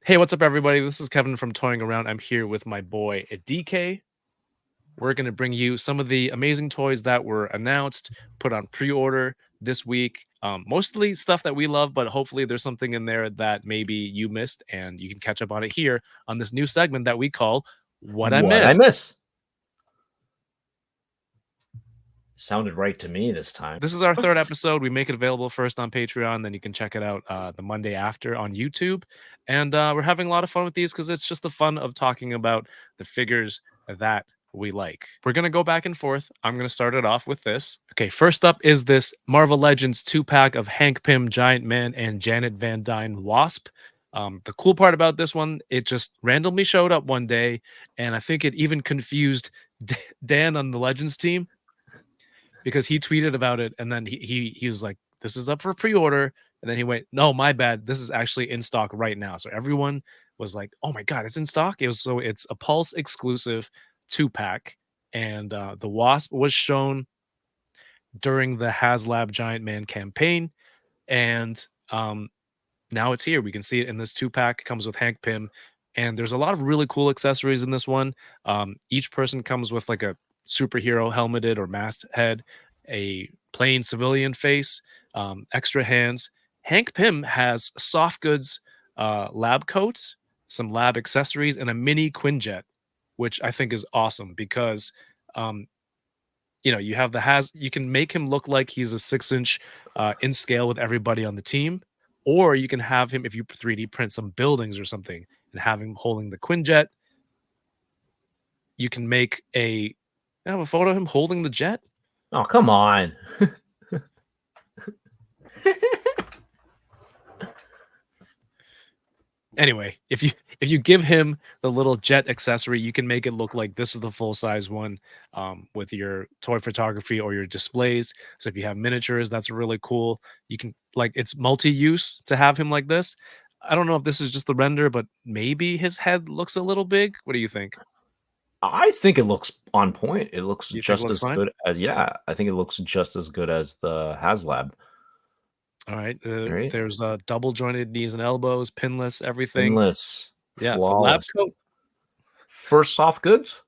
Hey, what's up, everybody? This is Kevin from Toying Around. I'm here with my boy DK. We're going to bring you some of the amazing toys that were announced, put on pre-order this week. Mostly stuff that we love, but hopefully there's something in there that maybe you missed, and you can catch up on it here on this new segment that we call What I What I Missed. miss. Sounded right to me this time. This is our third episode. We make it available first on Patreon, then you can check it out the Monday after on YouTube. And we're having a lot of fun with these because it's just the fun of talking about the figures that we like. We're going to go back and forth. I'm going to start it off with this. Okay, first up is this Marvel Legends 2-pack of Hank Pym, Giant Man, and Janet Van Dyne Wasp. The cool part about this one, it just randomly showed up one day, and I think it even confused Dan on the Legends team, because he tweeted about it, and then he was like, "This is up for pre-order," and then he went, "No, my bad. This is actually in stock right now." So everyone was like, "Oh my god, it's in stock!" It's a Pulse exclusive 2-pack, and the Wasp was shown during the HasLab Giant Man campaign, and now it's here. We can see it in this 2-pack. It comes with Hank Pym, and there's a lot of really cool accessories in this one. Each person comes with like a superhero helmeted or masked head, a plain civilian face, extra hands. Hank Pym has soft goods, lab coats, some lab accessories, and a mini Quinjet, which I think is awesome because you have you can make him look like he's a 6-inch in scale with everybody on the team, or you can have him, if you 3D print some buildings or something, and have him holding the Quinjet. You can make have a photo of him holding the jet. Oh, come on. Anyway, if you give him the little jet accessory, you can make it look like this is the full-size one, with your toy photography or your displays. So if you have miniatures, that's really cool. You can, like, it's multi-use to have him like this. I don't know if this is just the render, but maybe his head looks a little big. What do you think? I think it looks on point. It looks You think it just looks as fine? good as, yeah, I think it looks just as good as the HasLab. All right. Right? There's double jointed knees and elbows, pinless, everything. Endless. Yeah, the lab Flawless. coat. First soft goods?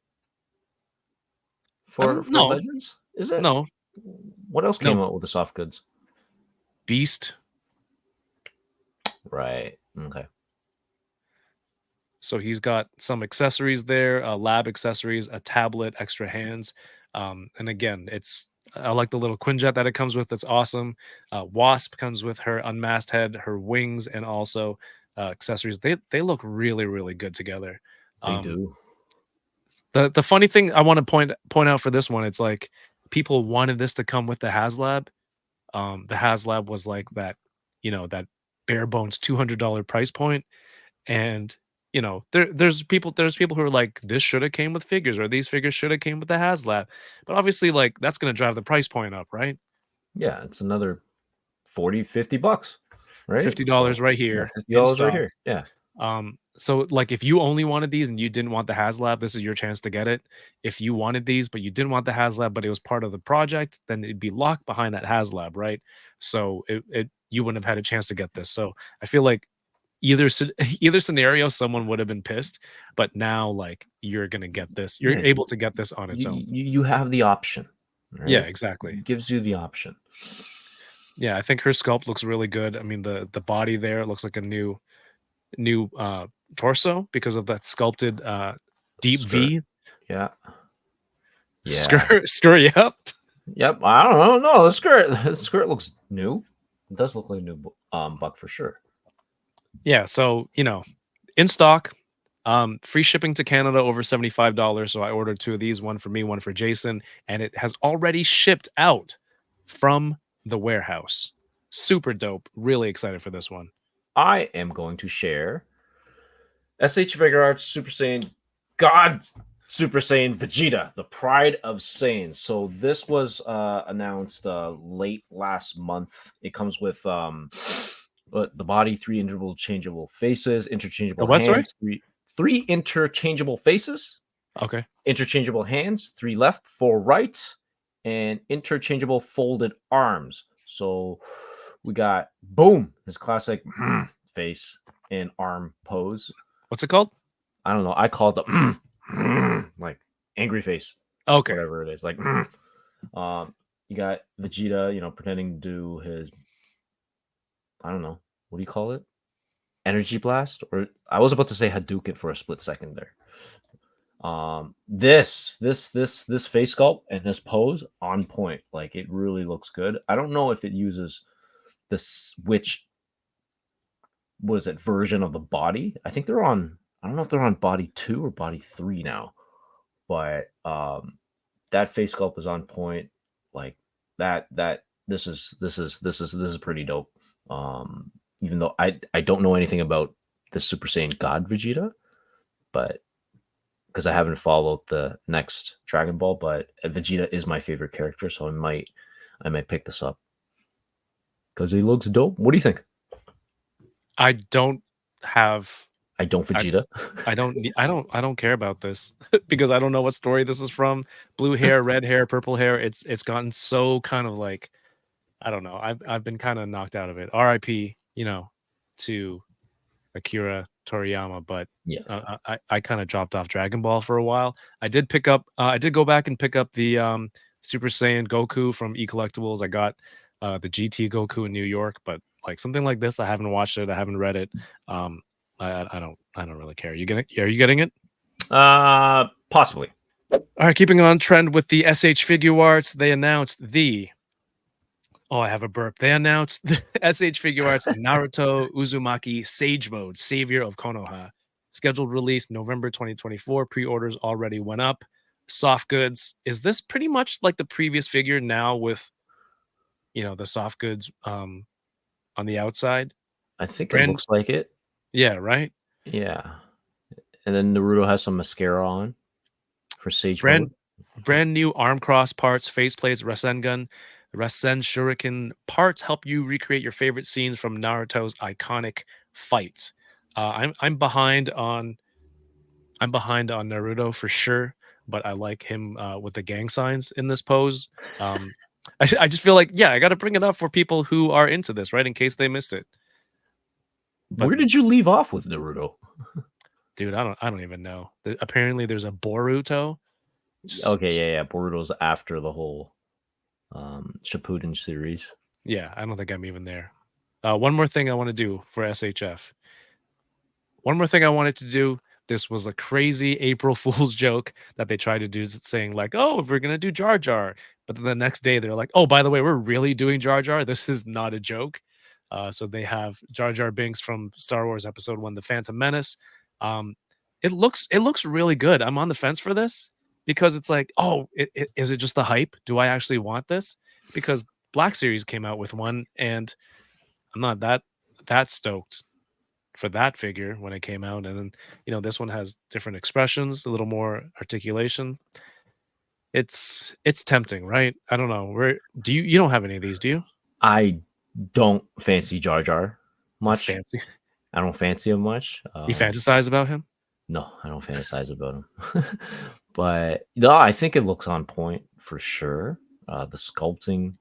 For No, Legends? Is it? no, What else no. came out with the soft goods? Beast. Right. Okay. So he's got some accessories there, lab accessories, a tablet, extra hands. And again, I like the little Quinjet that it comes with. That's awesome. Wasp comes with her unmasked head, her wings, and also accessories. They look really, really good together. They do. The funny thing I want to point out for this one, it's like people wanted this to come with the HasLab. The HasLab was like that, that bare bones $200 price point, and there's people who are like, this should have came with figures, or these figures should have came with the HasLab. But obviously, like, that's going to drive the price point up, right? Yeah, it's another 40, $50, right? $50 right here, yeah, in $50 right stock. here. Yeah. So like, if you only wanted these and you didn't want the HasLab, this is your chance to get it. If you wanted these but you didn't want the HasLab, but it was part of the project, then it'd be locked behind that HasLab, right? So you wouldn't have had a chance to get this. So I feel like either scenario, someone would have been pissed, but now, like, you're gonna get this. You're able to get this on its own. You have the option. Right? Yeah, exactly. It gives you the option. Yeah, I think her sculpt looks really good. I mean, the body there looks like a new torso because of that sculpted deep Skirt. V. Yeah. Skirt. Yep. I don't know. No, the skirt looks new. It does look like a new buck for sure. Yeah, so in stock. Free shipping to Canada over $75. So I ordered 2 of these, one for me, one for Jason, and it has already shipped out from the warehouse. Super dope. Really excited for this one. I am going to share S.H.FiguartsSuper Saiyan God Super Saiyan Vegeta, the pride of Saiyans. So this was announced late last month. It comes with the body, 3 interchangeable faces, interchangeable hands, sorry? 3 interchangeable faces. Okay. Interchangeable hands, 3 left, 4 right, and interchangeable folded arms. So we got boom, his classic face, and arm pose. What's it called? I don't know. I call it the like angry face, Okay. whatever it is. Like, you got Vegeta, pretending to do his, I don't know, what do you call it? Energy blast, or I was about to say Hadouken for a split second there. This face sculpt and this pose on point. Like, it really looks good. I don't know if it uses this which was it version of the body. I think they're on. I don't know if they're on body 2 or body 3 now, but that face sculpt is on point. Like that this is pretty dope. Even though I don't know anything about the Super Saiyan God Vegeta, but because I haven't followed the next Dragon Ball, but Vegeta is my favorite character, so I might pick this up because he looks dope. What do you think? I don't have I don't I Vegeta. I don't care about this because I don't know what story this is from. Blue hair, red hair, purple hair. It's gotten so kind of like I don't know. I've been kind of knocked out of it. R.I.P. To Akira Toriyama, but Yes. I kind of dropped off Dragon Ball for a while. I did pick up. I did go back and pick up the Super Saiyan Goku from E Collectibles. I got the GT Goku in New York, but like something like this, I haven't watched it. I haven't read it. Um, I don't really care. You getting? Are you getting it? Possibly. All right, keeping on trend with the S.H. Figuarts, they announced the oh, I have a burp. They announced the S.H. Figuarts Naruto Uzumaki Sage Mode, Savior of Konoha. Scheduled release November 2024. Pre-orders already went up. Soft goods. Is this pretty much like the previous figure now with the soft goods on the outside? I think it Brand looks like it. yeah, right? Yeah. And then Naruto has some mascara on for Sage Mode. Brand brand new arm cross parts, faceplates, Rasengan, Rasen Shuriken parts help you recreate your favorite scenes from Naruto's iconic fights. I'm behind on Naruto for sure, but I like him with the gang signs in this pose. Um, I just feel like yeah, I got to bring it up for people who are into this, right? In case they missed it. But Where did you leave off with Naruto? dude, I don't even know. Apparently, there's a Boruto. Okay, yeah. Boruto's after the whole Shippuden series. Yeah, I don't think I'm even there. One more thing I want to do for SHF. One more thing I wanted to do. This was a crazy April Fool's joke that they tried to do, saying like, "Oh, we're gonna do Jar Jar," but then the next day they're like, "Oh, by the way, we're really doing Jar Jar. This is not a joke." So they have Jar Jar Binks from Star Wars Episode One: The Phantom Menace. Um, it looks really good. I'm on the fence for this because it's like, oh, is it just the hype? Do I actually want this? Because Black Series came out with one, and I'm not that stoked for that figure when it came out. And then, this one has different expressions, a little more articulation. It's tempting, right? I don't know. Where do you don't have any of these, do you? I don't fancy Jar Jar Don't much. fancy. I don't fancy him much. You fantasize about him? No, I don't fantasize about him. But no, I think it looks on point for sure. The sculpting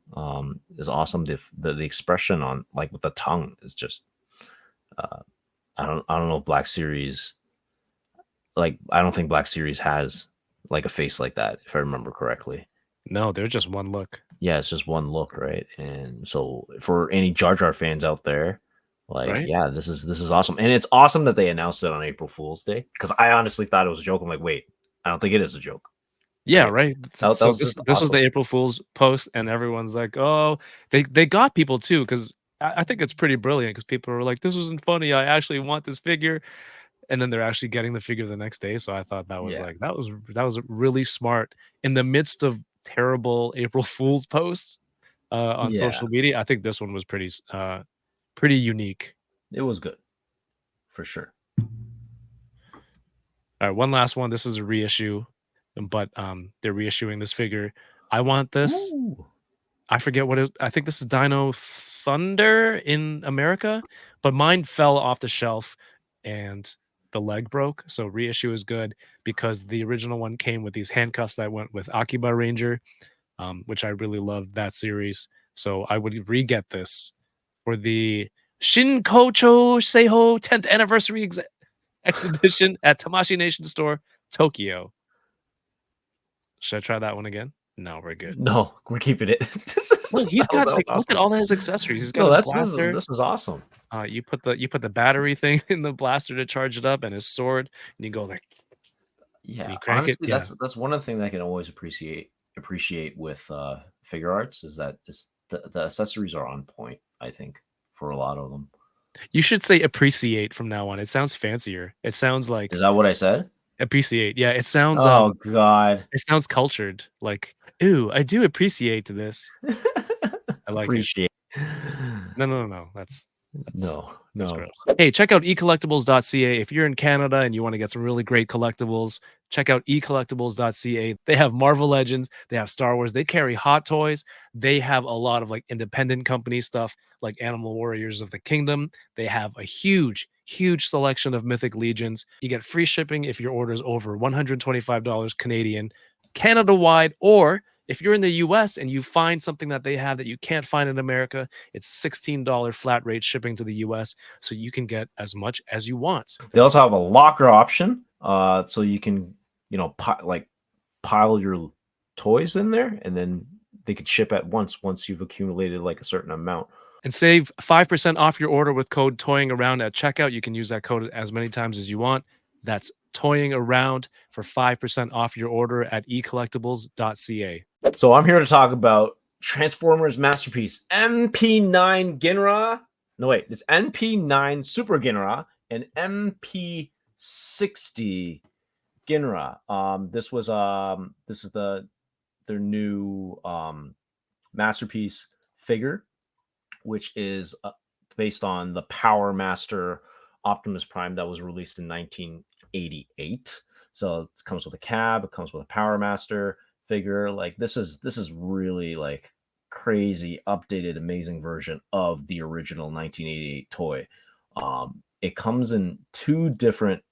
is awesome. The expression on like with the tongue is just uh, I don't know if Black Series like I don't think Black Series has like a face like that if I remember correctly. No, they're just one look. Yeah, it's just one look, right? And so for any Jar Jar fans out there, like, Right? yeah, this is awesome. And it's awesome that they announced it on April Fool's Day because I honestly thought it was a joke. I'm like, wait, I don't think it is a joke, Yeah, right? right. That So was this just this was awesome. the April Fool's post, and everyone's like, "Oh, they got people too," because I think it's pretty brilliant. Because people were like, "This isn't funny. I actually want this figure," and then they're actually getting the figure the next day. So I thought that was Yeah. like that was really smart in the midst of terrible April Fool's posts on Yeah, social media. I think this one was pretty unique. it was good for sure. All right, one last one. This is a reissue, but they're reissuing this figure. I want this. Ooh. I forget what it is. I think this is Dino Thunder in America, but mine fell off the shelf and the leg broke. So reissue is good because the original one came with these handcuffs that went with Akiba Ranger, which I really loved that series. So I would re-get this for the Shinkocho Seiho 10th anniversary exhibition at Tamashi Nation Store, Tokyo. Should I try that one again? No, we're good. No, we're keeping it. Look, he's got That was like look at awesome. all his accessories. He's got No, his that's blaster. this is awesome. You put the battery thing in the blaster to charge it up, and his sword, and you go like, and Yeah, you crank it. honestly, Yeah, that's one of the things I can always appreciate with figure arts is that the accessories are on point, I think, for a lot of them. you should say appreciate from now on. It sounds fancier. It sounds Is like that what I said? appreciate. Yeah, Oh god. it sounds cultured. Like, ooh, I do appreciate this. I like it. Appreciate. No, no, no, no. That's No, that's no. gross. Hey, check out ecollectibles.ca. If you're in Canada and you want to get some really great collectibles, check out ecollectibles.ca. They have Marvel Legends, they have Star Wars, they carry Hot Toys, they have a lot of like independent company stuff like Animal Warriors of the Kingdom. They have a huge selection of Mythic Legions. You get free shipping if your order is over $125 Canadian, Canada wide, or if you're in the US and you find something that they have that you can't find in America, it's $16 flat rate shipping to the US, so you can get as much as you want. They also have a locker option, so you can, pile your toys in there, and then they could ship at once you've accumulated like a certain amount. And save 5% off your order with code toying around at checkout. You can use that code as many times as you want. That's toying around for 5% off your order at ecollectibles.ca. So I'm here to talk about Transformers masterpiece MP9 Ginra. No wait, it's MP9 Super Ginra and MP60 Ginra. This is their new masterpiece figure, which is based on the Power Master Optimus Prime that was released in 1988. So it comes with a cab, it comes with a Power Master figure. Like this is really like crazy updated amazing version of the original 1988 toy. It comes in two different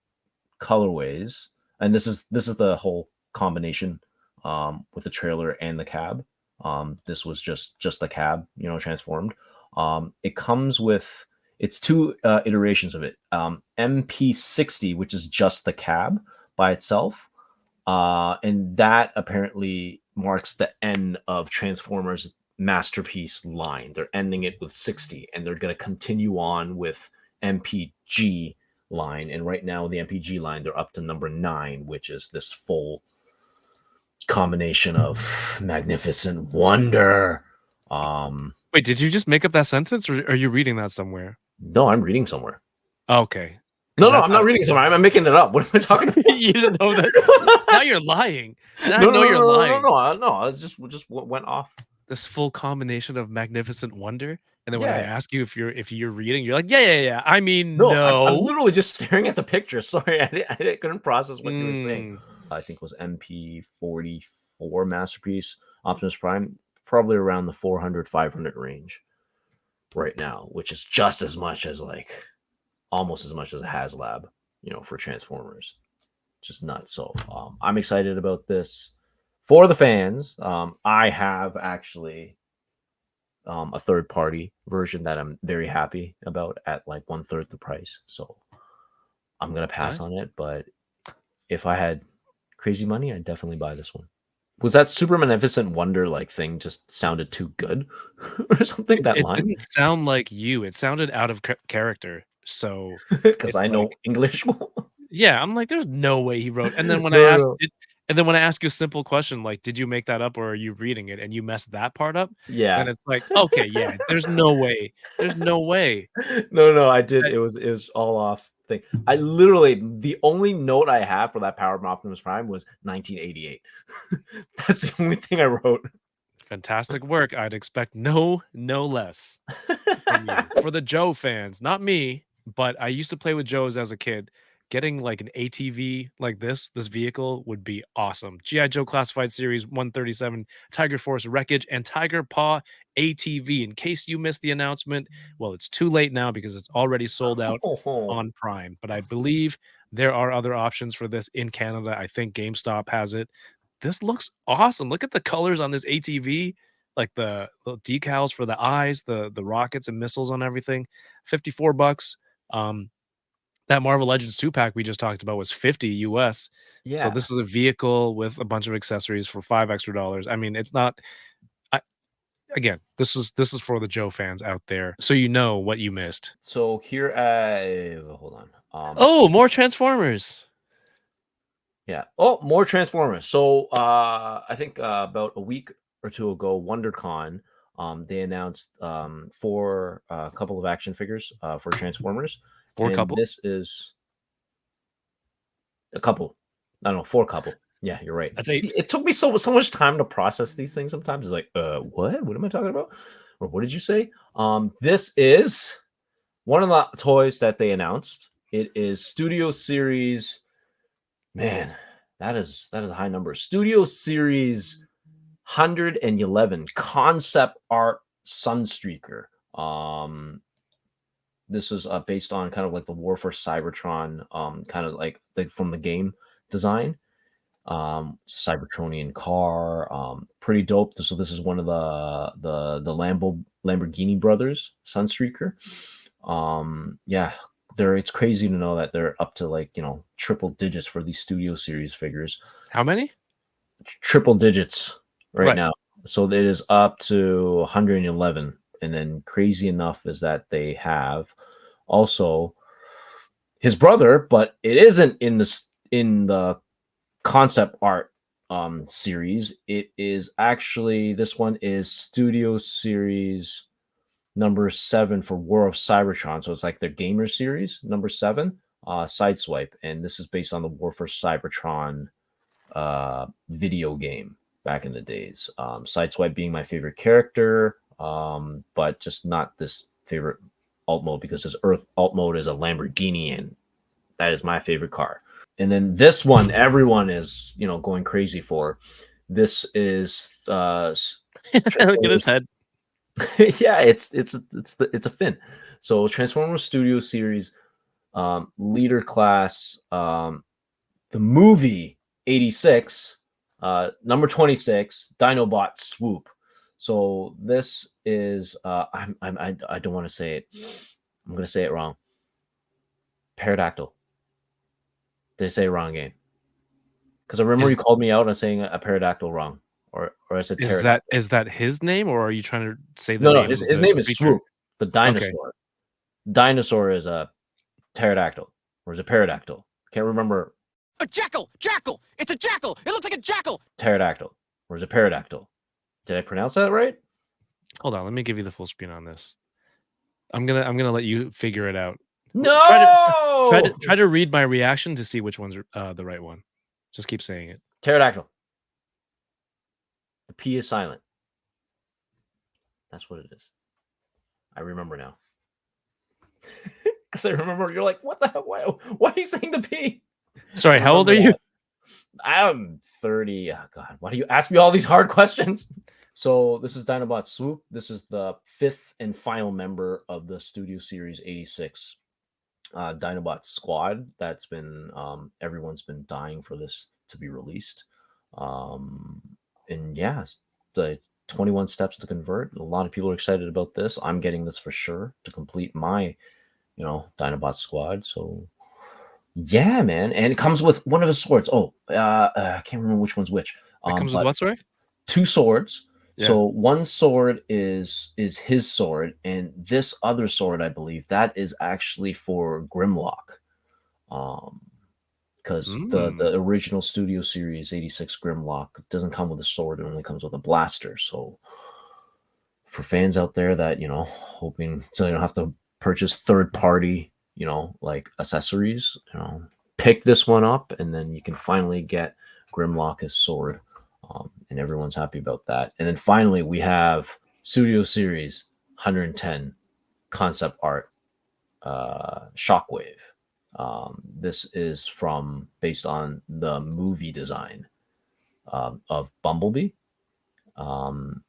colorways, and this is the whole combination with the trailer and the cab. This was just the cab, transformed. It comes with it's two iterations of it. MP60, which is just the cab by itself, and that apparently marks the end of Transformers masterpiece line. They're ending it with 60, and they're going to continue on with MPG line. And right now, the MPG line, they're up to number 9, which is this full combination of magnificent wonder. Wait, did you just make up that sentence or are you reading that somewhere? No, I'm reading somewhere. Okay. No, I'm not reading somewhere. I'm making it up. What am I talking about? You didn't know that. Now you're lying. Now I know you're lying. No. I just went off. This full combination of magnificent wonder, and then when I Yeah. ask you if you're reading, you're like, yeah. I mean, No, no. I'm literally just staring at the picture. Sorry, I couldn't process what you were saying. I think it was MP44 masterpiece Optimus Prime, probably around the 400-500 range right now, which is just as much as almost as much as a HasLab, for Transformers. Just nuts. So I'm excited about this for the fans. I have actually a third party version that I'm very happy about at like 1/3 the price. So I'm gonna pass on it. But if I had crazy money, I'd definitely buy this one. Was that Super Magnificent Wonder like thing just sounded too good or something? That It line didn't sound like you. It sounded out of character. So because it's I know like, English. yeah, I'm like, there's no way he wrote. And then when No. I ask you a simple question like, did you make that up or are you reading it? And you messed that part up, then Yeah. it's like, okay, yeah, there's no way. There's no way. No, I did. That- It was all off thing. I literally the only note I have for that Power of Optimus Prime was 1988. That's the only thing I wrote. Fantastic work. I'd expect no less from you. For the Joe fans, not me, but I used to play with Joes as a kid. Getting like an ATV like this vehicle would be awesome. GI Joe Classified Series 137, Tiger Force Wreckage, and Tiger Paw ATV. In case you missed the announcement, well, it's too late now because it's already sold out Oh, on Prime. But I believe there are other options for this in Canada. I think GameStop has it. This looks awesome. Look at the colors on this ATV. like the little decals for the eyes, the rockets and missiles on everything. $54. That Marvel Legends 2-pack we just talked about was 50 US. So Yeah. this is a vehicle with a bunch of accessories for $5 extra. I mean, it's not I again, this is for the Joe fans out there, so you know what you missed. So here at hold on. Oh, more Transformers. Yeah. Oh, more Transformers. So I think about a week or two ago, WonderCon, they announced four a couple of action figures for Transformers, For a and couple. this is a couple. I don't know, four couple. Yeah, you're right. That's See, 8. it took me so much time to process these things. Sometimes it's like, what? What am I talking about? Or what did you say? This is one of the toys that they announced. It is Studio Series. Man, that is a high number. Studio Series 111 concept art Sunstreaker. This is based on kind of like the War for Cybertron, kind of like from the game design. Cybertronian car, pretty dope. So this is one of the Lamborghini brothers, Sunstreaker. Yeah, it's crazy to know that they're up to like triple digits for these Studio Series figures. How many? Triple digits right Right. now. So it is up to 111. And then crazy enough is that they have also his brother, but it isn't in the concept art series. It is actually, this one is Studio Series number 7 for War of Cybertron. So it's like their gamer series number 7, Sideswipe, and this is based on the War for Cybertron video game back in the days. Sideswipe being my favorite character, but just not this favorite alt mode, because his Earth alt mode is a Lamborghini, and that is my favorite car. And then this one, everyone is going crazy for. This is Look at his head. yeah, it's a fin. So Transformers Studio Series, leader class, the movie 86, number 26, Dinobot Swoop. So this is I don't want to say it. I'm gonna say it wrong. Pterodactyl. Did I say it wrong again? Because I remember you called me out on saying a pterodactyl wrong, or I said pterodactyl. Is that his name, or are you trying to say the No, name of his the name is creature? Swoop, the Okay. dinosaur. Dinosaur is a pterodactyl, or is it pterodactyl? Can't remember. A jackal! Jackal! It's a jackal! It looks like a jackal! Pterodactyl, or is it pterodactyl? Did I pronounce that right? Hold on, let me give you the full screen on this. I'm gonna let you figure it out. No. Try to read my reaction to see which one's the right one. Just keep saying it. Pterodactyl. The P is silent. That's what it is. I remember now. Because I remember you're like, what the hell? Why are you saying the P? Sorry, how old are you? I'm 30. Oh, God, why do you ask me all these hard questions? So this is Dinobot Swoop. This is the 5th and final member of the Studio Series 86 Dinobot squad. That's been everyone's been dying for this to be released. And yeah, the 21 steps to convert. A lot of people are excited about this. I'm getting this for sure to complete my Dinobot squad. So yeah, man. And it comes with one of his swords. I can't remember which one's which. It comes with what, sorry? 2 swords. Yeah. So one sword is his sword, and this other sword, I believe, that is actually for Grimlock. Because the original Studio Series 86 Grimlock doesn't come with a sword, it only comes with a blaster. So for fans out there that, hoping so they don't have to purchase third party, like accessories, pick this one up, and then you can finally get Grimlock as sword. And everyone's happy about that. And then finally, we have Studio Series 110 concept art, Shockwave. This is based on the movie design of Bumblebee. And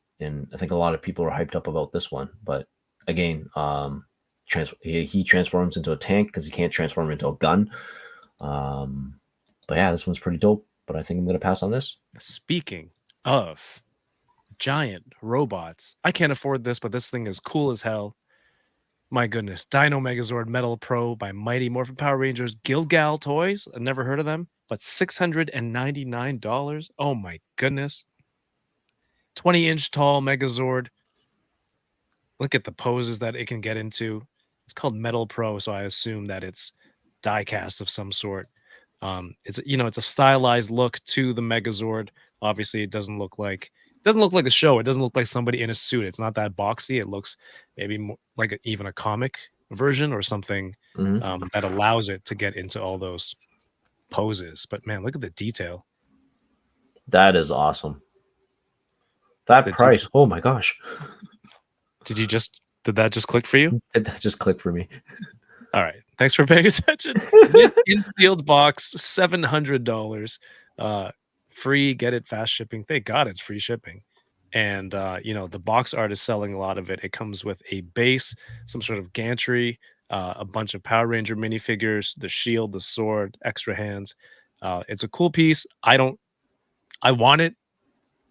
I think a lot of people are hyped up about this one. But again, he transforms into a tank because he can't transform into a gun. But yeah, this one's pretty dope. But I think I'm going to pass on this. Speaking of giant robots. I can't afford this, but this thing is cool as hell. My goodness. Dino Megazord Metal Pro by Mighty Morphin Power Rangers GilGal Toys. I've never heard of them, but $699. Oh my goodness. 20-inch tall Megazord. Look at the poses that it can get into. It's called Metal Pro, so I assume that it's die-cast of some sort. It's it's a stylized look to the Megazord. Obviously, it doesn't look like a show. It doesn't look like somebody in a suit. It's not that boxy. It looks maybe more like even a comic version or something that allows it to get into all those poses. But man, look at the detail. That is awesome. That price. Oh my gosh. Did that just click for you? That just clicked for me. All right. Thanks for paying attention. In sealed box, $700. Free, get it, fast shipping. Thank God it's free shipping. And the box art is selling a lot of it. It comes with a base, some sort of gantry, a bunch of Power Ranger minifigures, the shield, the sword, extra hands. It's a cool piece. I want it.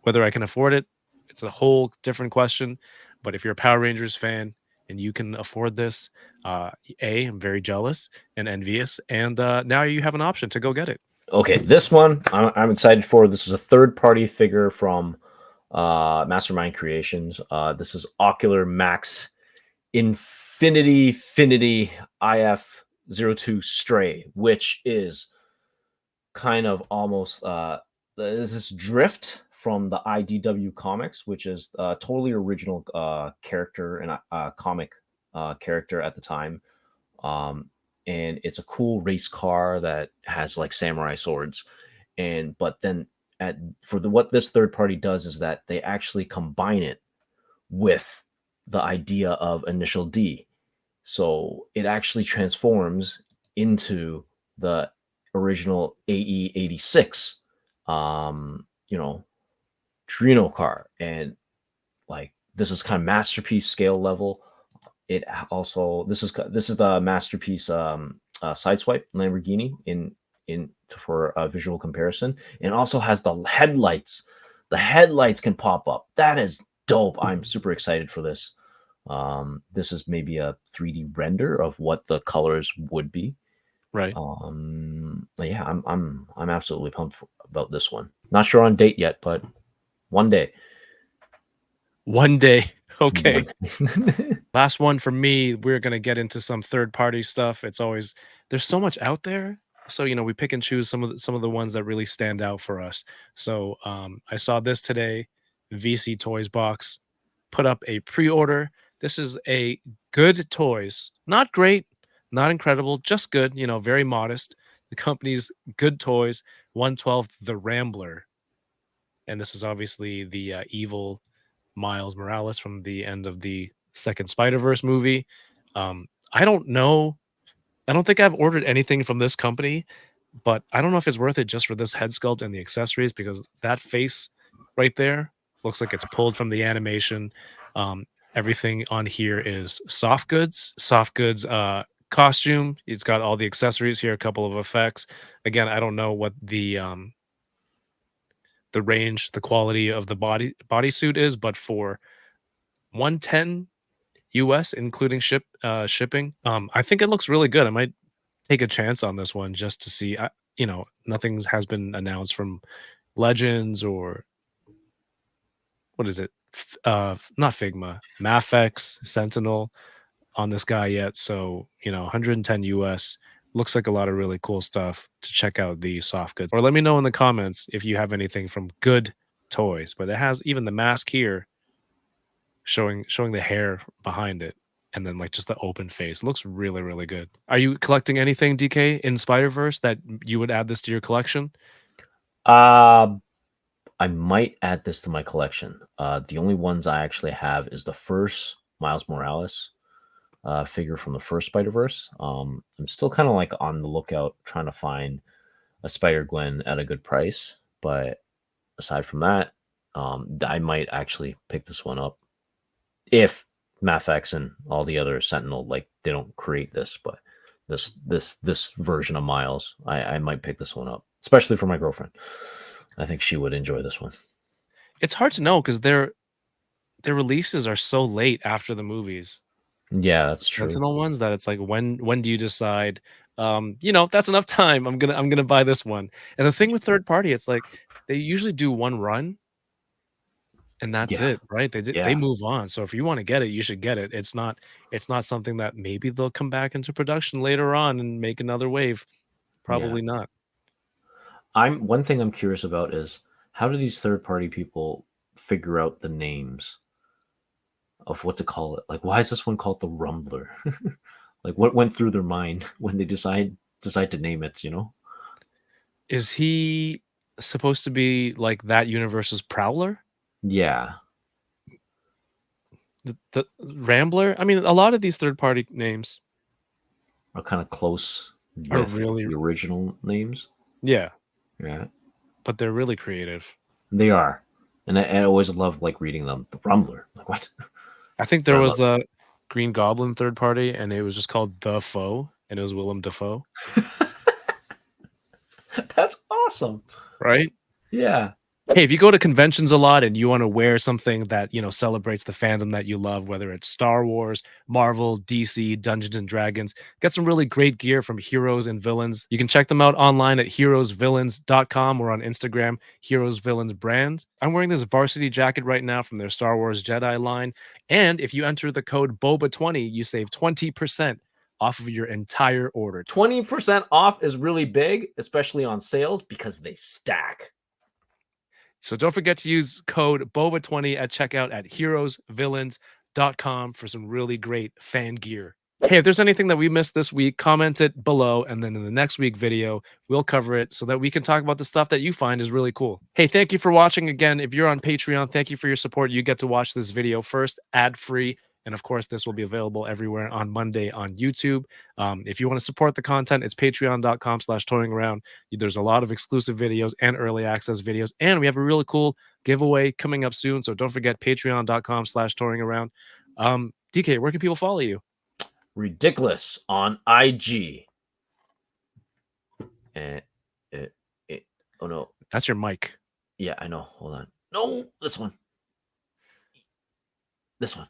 Whether I can afford it, it's a whole different question. But if you're a Power Rangers fan and you can afford this, I'm very jealous and envious. And now you have an option to go get it. Okay, this one I'm excited for. This is a third-party figure from Mastermind Creations. This is Ocular Max Finity IF02 Stray, which is kind of almost this drift from the IDW comics, which is a totally original character and comic character at the time. And it's a cool race car that has like samurai swords. But then what this third party does is that they actually combine it with the idea of Initial D. So it actually transforms into the original AE86 Trino car, and like this is kind of masterpiece scale level. It also this is the masterpiece sideswipe Lamborghini for a visual comparison, and also has the headlights. The headlights can pop up. That is dope. I'm super excited for this. This is maybe a 3D render of what the colors would be. Right. But yeah, I'm absolutely pumped about this one. Not sure on date yet, but one day. One day. Okay. Last one for me. We're gonna get into some third-party stuff. There's so much out there. So we pick and choose some of the ones that really stand out for us. So I saw this today. VC Toys box put up a pre-order. This is a good toys. Not great, not incredible, just good, very modest. The company's Good Toys 112 the Rambler. And this is obviously the evil Miles Morales from the end of the second Spider-Verse movie. I don't know. I don't think I've ordered anything from this company, but I don't know if it's worth it just for this head sculpt and the accessories, because that face right there looks like it's pulled from the animation. Everything on here is soft goods costume. It's got all the accessories here, a couple of effects. Again, I don't know what the range, the quality of the bodysuit is, but for $110 US, including shipping, I think it looks really good. I might take a chance on this one just to see. Nothing has been announced from Legends or what is it? Not Figma, Mafex, Sentinel on this guy yet. So 110 US. Looks like a lot of really cool stuff to check out the soft goods. Or let me know in the comments if you have anything from Good Toys. But it has even the mask here showing the hair behind it, and then like just the open face. Looks really, really good. Are you collecting anything, DK, in Spider-Verse that you would add this to your collection? I might add this to my collection. The only ones I actually have is the first Miles Morales figure from the first Spider-Verse. I'm still kind of like on the lookout trying to find a Spider-Gwen at a good price, but aside from that, I might actually pick this one up if Mafex and all the other Sentinel, like, they don't create this, but this version of Miles, I might pick this one up, especially for my girlfriend. I think she would enjoy this one. It's hard to know because their releases are so late after the movies. Yeah, that's true. Sentinel ones that it's like when do you decide? That's enough time. I'm gonna buy this one. And the thing with third party, it's like they usually do one run and that's Yeah, it, right? They yeah, move on. So if you want to get it, you should get it. It's not something that maybe they'll come back into production later on and make another wave. yeah. Probably not. One thing I'm curious about is how do these third party people figure out the names of what to call it? Like, why is this one called the Rumbler? Like, what went through their mind when they decide to name it? Is he supposed to be like that universe's Prowler? Yeah, The Rambler? I mean, a lot of these third party names are kind of close are with really, the original names. yeah, Yeah, but they're really creative. they are, and I always love like reading them. The Rumbler, like what? I think But there I was love a Green Goblin third party, and it was just called The Foe, and it was Willem Dafoe, That's awesome. right? Yeah, Hey, if you go to conventions a lot and you want to wear something that, celebrates the fandom that you love, whether it's Star Wars, Marvel, DC, Dungeons and Dragons, get some really great gear from Heroes and Villains. You can check them out online at heroesvillains.com or on Instagram, Heroes Villains Brand. I'm wearing this varsity jacket right now from their Star Wars Jedi line. And if you enter the code BOBA20, you save 20% off of your entire order. 20% off is really big, especially on sales because they stack. So don't forget to use code BOBA20 at checkout at heroesvillains.com for some really great fan gear. Hey, if there's anything that we missed this week, comment it below, and then in the next week video, we'll cover it so that we can talk about the stuff that you find is really cool. Hey, thank you for watching again. If you're on Patreon, thank you for your support. You get to watch this video first, ad-free. And of course, this will be available everywhere on Monday on YouTube. If you want to support the content, it's patreon.com/touringaround. There's a lot of exclusive videos and early access videos. And we have a really cool giveaway coming up soon. So don't forget patreon.com/touringaround. DK, where can people follow you? Ridiculous on IG. And oh no. That's your mic. Yeah, I know. Hold on. No, this one. This one.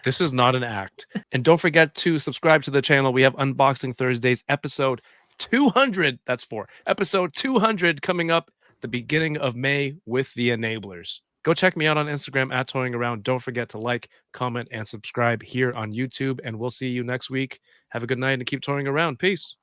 This is not an act. And don't forget to subscribe to the channel. We have Unboxing Thursdays, episode 200. That's episode 200 coming up the beginning of May with the Enablers. Go check me out on Instagram at Touring Around. Don't forget to like, comment, and subscribe here on YouTube. And we'll see you next week. Have a good night and keep touring around. Peace.